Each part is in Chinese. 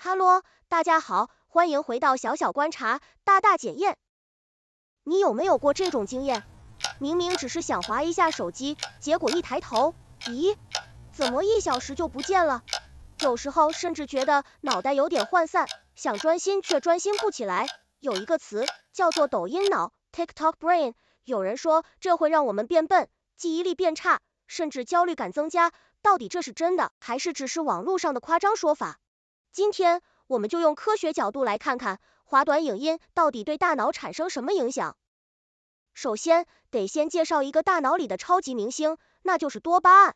哈喽，大家好，欢迎回到小小观察，大大检验。你有没有过这种经验？明明只是想滑一下手机，结果一抬头，咦，怎么1小时就不见了？有时候甚至觉得脑袋有点涣散，想专心却专心不起来。有一个词叫做抖音脑 （TikTok Brain），有人说这会让我们变笨，记忆力变差，甚至焦虑感增加。到底这是真的，还是只是网络上的夸张说法？今天我们就用科学角度来看看滑短影音到底对大脑产生什么影响。首先得先介绍一个大脑里的超级明星，那就是多巴胺。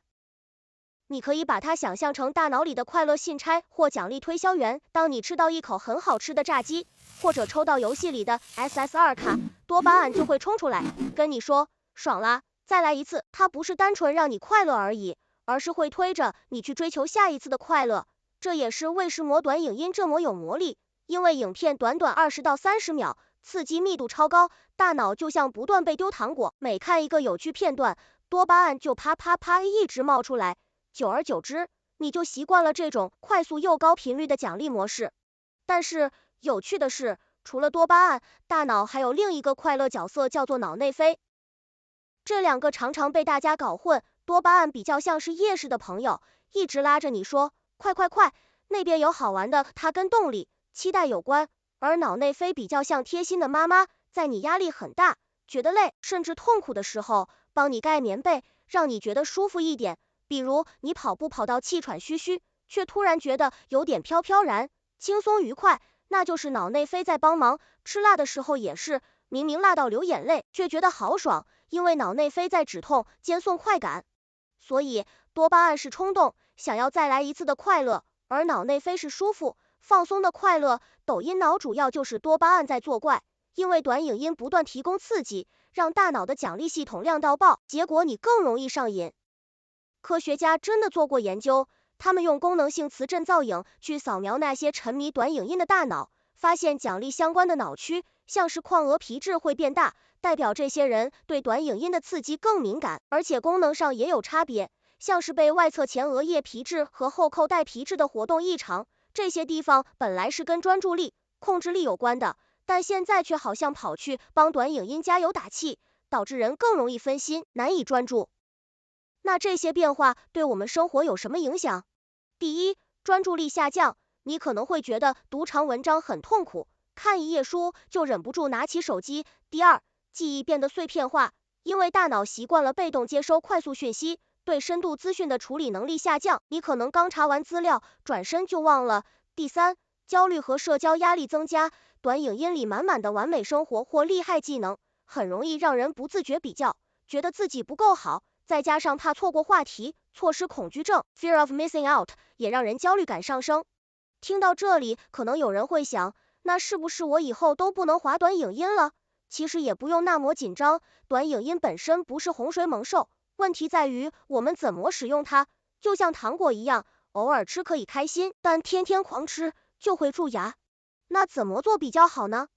你可以把它想象成大脑里的快乐信差或奖励推销员。当你吃到一口很好吃的炸鸡，或者抽到游戏里的 SSR 卡，多巴胺就会冲出来跟你说爽啦，再来一次。它不是单纯让你快乐而已，而是会推着你去追求下一次的快乐。这也是为什么短影音这么有魔力，因为影片短短20到30秒，刺激密度超高，大脑就像不断被丢糖果，每看一个有趣片段，多巴胺就啪啪啪一直冒出来，久而久之，你就习惯了这种快速又高频率的奖励模式。但是有趣的是，除了多巴胺，大脑还有另一个快乐角色，叫做脑内啡。这两个常常被大家搞混，多巴胺比较像是夜市的朋友，一直拉着你说快快快，那边有好玩的，它跟动力、期待有关。而脑内啡比较像贴心的妈妈，在你压力很大、觉得累，甚至痛苦的时候，帮你盖棉被，让你觉得舒服一点。比如你跑步跑到气喘吁吁，却突然觉得有点飘飘然，轻松愉快，那就是脑内啡在帮忙。吃辣的时候也是，明明辣到流眼泪，却觉得好爽，因为脑内啡在止痛、兼送快感。所以多巴胺是冲动，想要再来一次的快乐，而脑内啡是舒服、放松的快乐。抖音脑主要就是多巴胺在作怪，因为短影音不断提供刺激，让大脑的奖励系统亮到爆，结果你更容易上瘾。科学家真的做过研究，他们用功能性磁振造影去扫描那些沉迷短影音的大脑，发现奖励相关的脑区，像是眶额皮质会变大，代表这些人对短影音的刺激更敏感，而且功能上也有差别，像是被外侧前额叶皮质和后扣带皮质的活动异常，这些地方本来是跟专注力、控制力有关的，但现在却好像跑去帮短影音加油打气，导致人更容易分心，难以专注。那这些变化对我们生活有什么影响？第一，专注力下降，你可能会觉得读长文章很痛苦，看一页书就忍不住拿起手机。第二，记忆变得碎片化，因为大脑习惯了被动接收快速讯息，对深度资讯的处理能力下降，你可能刚查完资料，转身就忘了。第三，焦虑和社交压力增加，短影音里满满的完美生活或厉害技能，很容易让人不自觉比较，觉得自己不够好，再加上怕错过话题，错失恐惧症 （Fear of Missing Out） 也让人焦虑感上升。听到这里，可能有人会想，那是不是我以后都不能滑短影音了？其实也不用那么紧张，短影音本身不是洪水猛兽，问题在于我们怎么使用它。就像糖果一样，偶尔吃可以开心，但天天狂吃就会蛀牙。那怎么做比较好呢？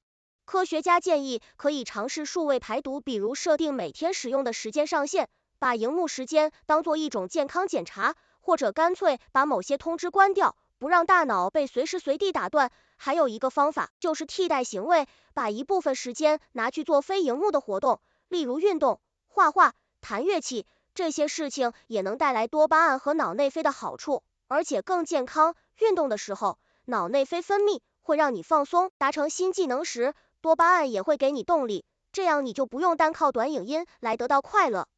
科学家建议可以尝试数位排毒，比如设定每天使用的时间上限，把荧幕时间当做一种健康检查，或者干脆把某些通知关掉，不让大脑被随时随地打断。还有一个方法就是替代行为，把一部分时间拿去做非荧幕的活动，例如运动、画画、弹乐器，这些事情也能带来多巴胺和脑内啡的好处，而且更健康。运动的时候，脑内啡分泌会让你放松，达成新技能时，多巴胺也会给你动力，这样你就不用单靠短影音来得到快乐。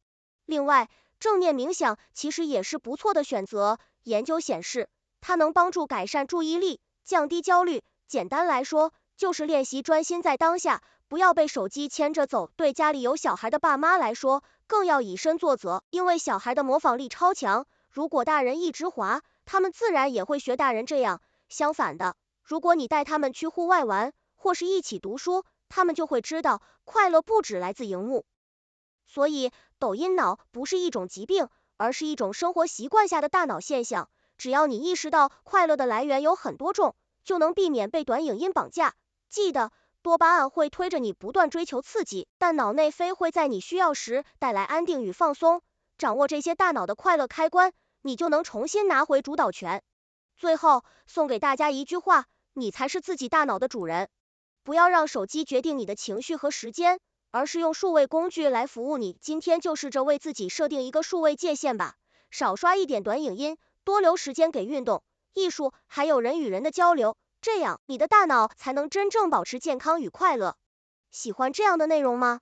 另外，正念冥想其实也是不错的选择，研究显示，它能帮助改善注意力，降低焦虑。简单来说，就是练习专心在当下，不要被手机牵着走。对家里有小孩的爸妈来说，更要以身作则，因为小孩的模仿力超强，如果大人一直滑，他们自然也会学大人这样。相反的，如果你带他们去户外玩，或是一起读书，他们就会知道，快乐不只来自荧幕。所以，抖音脑不是一种疾病，而是一种生活习惯下的大脑现象。只要你意识到快乐的来源有很多种，就能避免被短影音绑架。记得，多巴胺会推着你不断追求刺激，但脑内啡会在你需要时带来安定与放松。掌握这些大脑的快乐开关，你就能重新拿回主导权。最后送给大家一句话，你才是自己大脑的主人。不要让手机决定你的情绪和时间，而是用数位工具来服务你。今天就试着为自己设定一个数位界限吧，少刷一点短影音，多留时间给运动、艺术，还有人与人的交流，这样你的大脑才能真正保持健康与快乐。喜欢这样的内容吗？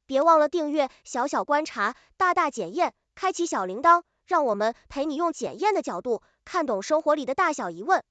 别忘了订阅小小观察，大大检验，开启小铃铛，让我们陪你用检验的角度看懂生活里的大小疑问。